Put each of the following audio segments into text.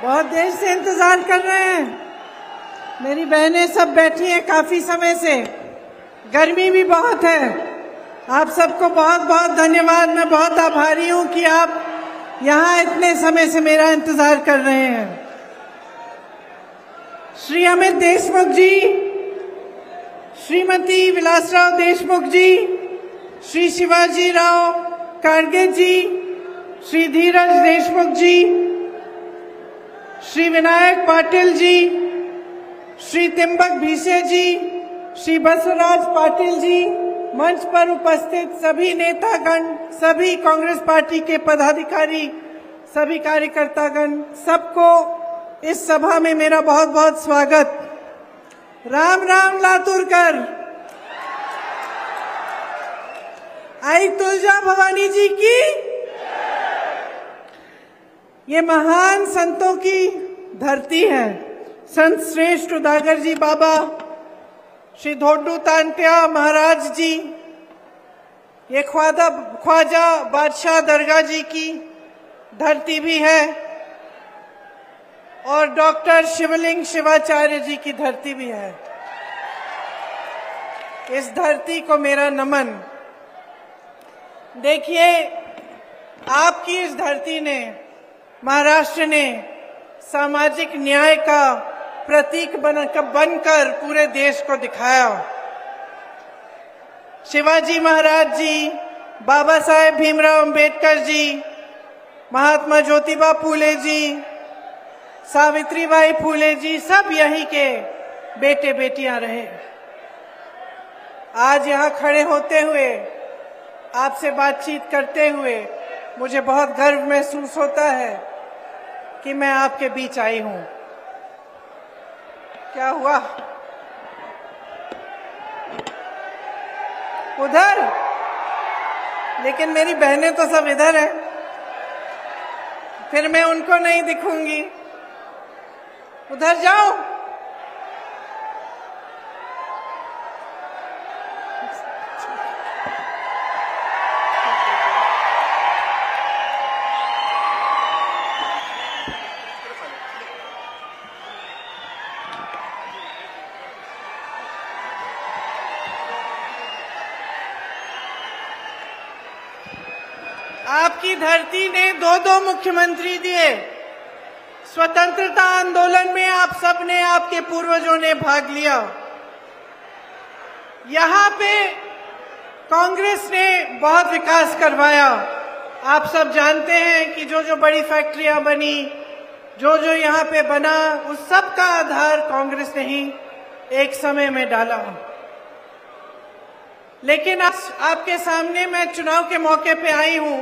बहुत देर से इंतजार कर रहे हैं। मेरी बहनें सब बैठी हैं काफी समय से, गर्मी भी बहुत है। आप सबको बहुत बहुत धन्यवाद। मैं बहुत आभारी हूं कि आप यहाँ इतने समय से मेरा इंतजार कर रहे हैं। श्री अमित देशमुख जी, श्रीमती विलासराव देशमुख जी, श्री शिवाजी राव कारगे जी, श्री धीरज देशमुख जी, श्री विनायक पाटिल जी, श्री त्र्यंबक भीसे जी, श्री बसवराज पाटिल जी, मंच पर उपस्थित सभी नेतागण, सभी कांग्रेस पार्टी के पदाधिकारी, सभी कार्यकर्तागण, सबको इस सभा में मेरा बहुत बहुत स्वागत। राम राम लातूरकर। आई तुलजा भवानी जी की। ये महान संतों की धरती है। संत श्रेष्ठ उदागर जी बाबा, श्री धोडू तांत्या महाराज जी, ये ख्वाजा बादशाह दरगाह जी की धरती भी है, और डॉक्टर शिवलिंग शिवाचार्य जी की धरती भी है। इस धरती को मेरा नमन। देखिए, आपकी इस धरती ने, महाराष्ट्र ने सामाजिक न्याय का प्रतीक बनकर पूरे देश को दिखाया। शिवाजी महाराज जी, बाबा साहेब भीमराव अंबेडकर जी, महात्मा ज्योतिबा फूले जी, सावित्रीबाई फूले जी, सब यहीं के बेटे बेटियां रहे। आज यहाँ खड़े होते हुए, आपसे बातचीत करते हुए मुझे बहुत गर्व महसूस होता है कि मैं आपके बीच आई हूं। क्या हुआ उधर? लेकिन मेरी बहनें तो सब इधर हैं, फिर मैं उनको नहीं दिखूंगी। उधर जाओ। आपकी धरती ने दो मुख्यमंत्री दिए। स्वतंत्रता आंदोलन में आप सबने, आपके पूर्वजों ने भाग लिया। यहाँ पे कांग्रेस ने बहुत विकास करवाया। आप सब जानते हैं कि जो जो बड़ी फैक्ट्रियां बनी, जो जो यहाँ पे बना, उस सब का आधार कांग्रेस ने ही एक समय में डाला। लेकिन आपके सामने मैं चुनाव के मौके पे आई हूं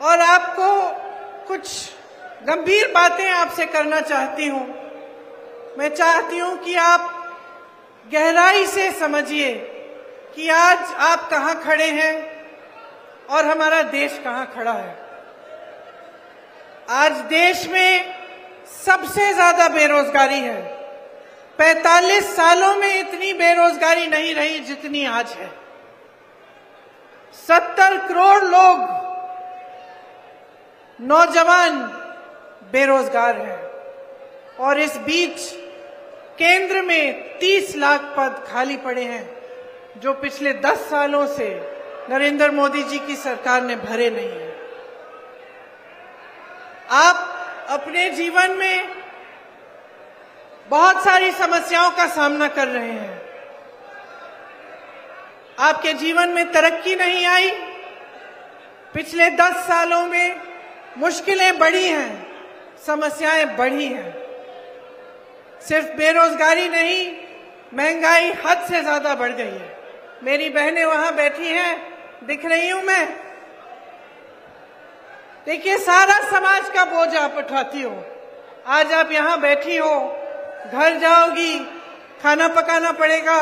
और आपको कुछ गंभीर बातें आपसे करना चाहती हूं। मैं चाहती हूं कि आप गहराई से समझिए कि आज आप कहां खड़े हैं और हमारा देश कहां खड़ा है। आज देश में सबसे ज्यादा बेरोजगारी है। 45 सालों में इतनी बेरोजगारी नहीं रही जितनी आज है। 70 करोड़ लोग, नौजवान बेरोजगार हैं, और इस बीच केंद्र में 30 लाख पद खाली पड़े हैं, जो पिछले 10 सालों से नरेंद्र मोदी जी की सरकार ने भरे नहीं हैं। आप अपने जीवन में बहुत सारी समस्याओं का सामना कर रहे हैं। आपके जीवन में तरक्की नहीं आई। पिछले 10 सालों में मुश्किलें बढ़ी हैं, समस्याएं बढ़ी हैं। सिर्फ बेरोजगारी नहीं, महंगाई हद से ज्यादा बढ़ गई है। मेरी बहनें वहां बैठी हैं, दिख रही हूं मैं। देखिए, सारा समाज का बोझ आप उठाती हो। आज आप यहां बैठी हो, घर जाओगी, खाना पकाना पड़ेगा,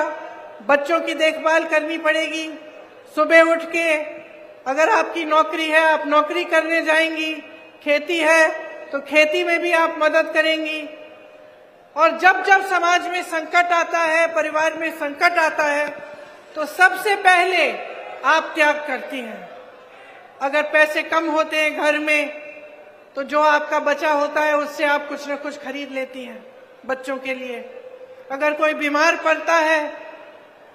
बच्चों की देखभाल करनी पड़ेगी। सुबह उठ के अगर आपकी नौकरी है, आप नौकरी करने जाएंगी। खेती है तो खेती में भी आप मदद करेंगी। और जब जब समाज में संकट आता है, परिवार में संकट आता है, तो सबसे पहले आप त्याग करती हैं। अगर पैसे कम होते हैं घर में, तो जो आपका बचा होता है उससे आप कुछ न कुछ खरीद लेती हैं बच्चों के लिए। अगर कोई बीमार पड़ता है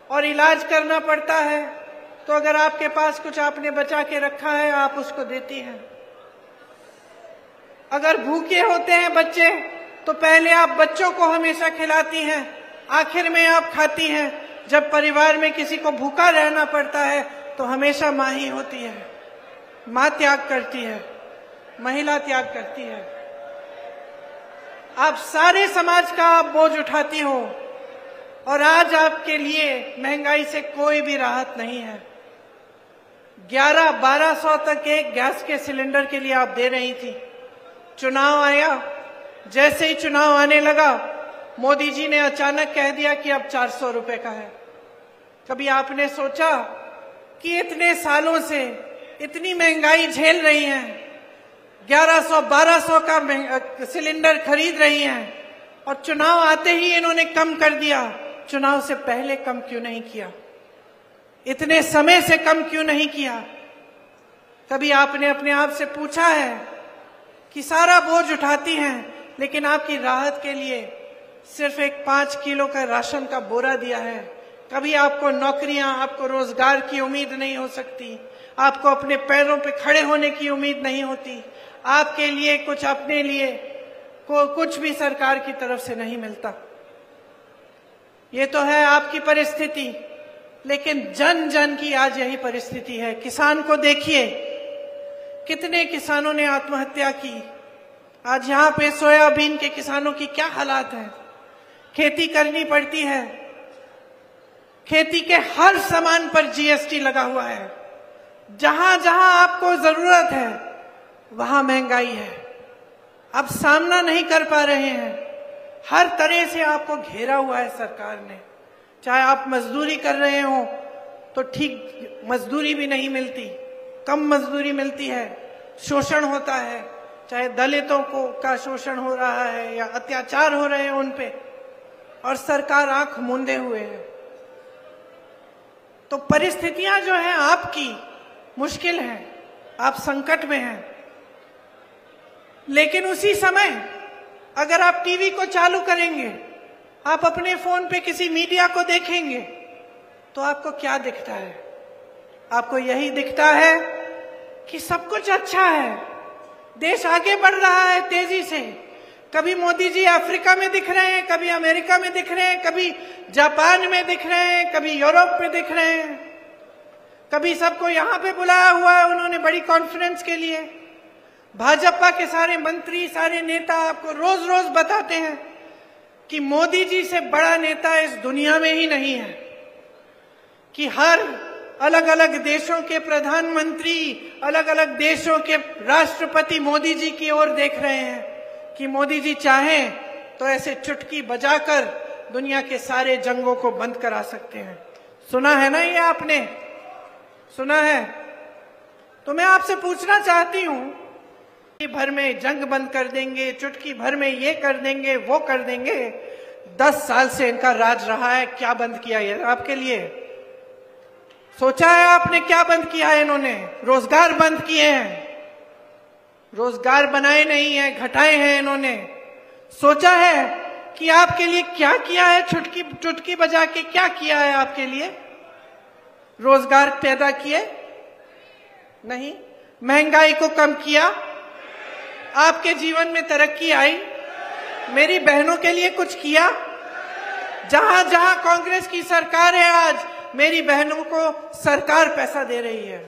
और इलाज करना पड़ता है तो अगर आपके पास कुछ आपने बचा के रखा है आप उसको देती हैं। अगर भूखे होते हैं बच्चे तो पहले आप बच्चों को हमेशा खिलाती हैं, आखिर में आप खाती हैं। जब परिवार में किसी को भूखा रहना पड़ता है तो हमेशा माँ ही होती है। माँ त्याग करती है, महिला त्याग करती है। आप सारे समाज का आप बोझ उठाती हो और आज आपके लिए महंगाई से कोई भी राहत नहीं है। 1100-1200 तक एक गैस के सिलेंडर के लिए आप दे रही थी। चुनाव आया, जैसे ही चुनाव आने लगा मोदी जी ने अचानक कह दिया कि अब 400 रुपए का है। कभी आपने सोचा कि इतने सालों से इतनी महंगाई झेल रही हैं, 1100-1200 का सिलेंडर खरीद रही हैं और चुनाव आते ही इन्होंने कम कर दिया। चुनाव से पहले कम क्यों नहीं किया? इतने समय से कम क्यों नहीं किया? कभी आपने अपने आप से पूछा है कि सारा बोझ उठाती हैं लेकिन आपकी राहत के लिए सिर्फ एक 5 किलो का राशन का बोरा दिया है। कभी आपको नौकरियां, आपको रोजगार की उम्मीद नहीं हो सकती, आपको अपने पैरों पे खड़े होने की उम्मीद नहीं होती, आपके लिए कुछ, अपने लिए कुछ भी सरकार की तरफ से नहीं मिलता। ये तो है आपकी परिस्थिति, लेकिन जन जन की आज यही परिस्थिति है। किसान को देखिए, कितने किसानों ने आत्महत्या की। आज यहाँ पे सोयाबीन के किसानों की क्या हालात है। खेती करनी पड़ती है, खेती के हर सामान पर जीएसटी लगा हुआ है। जहां जहां आपको जरूरत है वहां महंगाई है। आप सामना नहीं कर पा रहे हैं, हर तरह से आपको घेरा हुआ है सरकार ने। चाहे आप मजदूरी कर रहे हो तो ठीक मजदूरी भी नहीं मिलती, कम मजदूरी मिलती है, शोषण होता है, चाहे दलितों को का शोषण हो रहा है या अत्याचार हो रहे हैं उन पे, और सरकार आंख मूंदे हुए है। तो परिस्थितियां जो है आपकी मुश्किल है, आप संकट में हैं। लेकिन उसी समय अगर आप टीवी को चालू करेंगे, आप अपने फोन पे किसी मीडिया को देखेंगे तो आपको क्या दिखता है? आपको यही दिखता है कि सब कुछ अच्छा है, देश आगे बढ़ रहा है तेजी से। कभी मोदी जी अफ्रीका में दिख रहे हैं, कभी अमेरिका में दिख रहे हैं, कभी जापान में दिख रहे हैं, कभी यूरोप में दिख रहे हैं, कभी सबको यहां पे बुलाया हुआ है उन्होंने बड़ी कॉन्फ्रेंस के लिए। भाजपा के सारे मंत्री, सारे नेता आपको रोज रोज बताते हैं कि मोदी जी से बड़ा नेता इस दुनिया में ही नहीं है, कि हर अलग अलग देशों के प्रधानमंत्री, अलग अलग देशों के राष्ट्रपति मोदी जी की ओर देख रहे हैं कि मोदी जी चाहें तो ऐसे चुटकी बजाकर दुनिया के सारे जंगों को बंद करा सकते हैं। सुना है ना, ये आपने सुना है? तो मैं आपसे पूछना चाहती हूं, भर में जंग बंद कर देंगे, चुटकी भर में ये कर देंगे, वो कर देंगे। 10 साल से इनका राज रहा है, क्या बंद किया ये आपके लिए? सोचा है आपने क्या बंद किया है इन्होंने? रोजगार बंद किए हैं, रोजगार बनाए नहीं है, घटाए हैं इन्होंने। सोचा है कि आपके लिए क्या किया है? चुटकी बजा के क्या किया है आपके लिए? रोजगार पैदा किए? नहीं। महंगाई को कम किया? आपके जीवन में तरक्की आई? मेरी बहनों के लिए कुछ किया? जहां जहां कांग्रेस की सरकार है आज मेरी बहनों को सरकार पैसा दे रही है।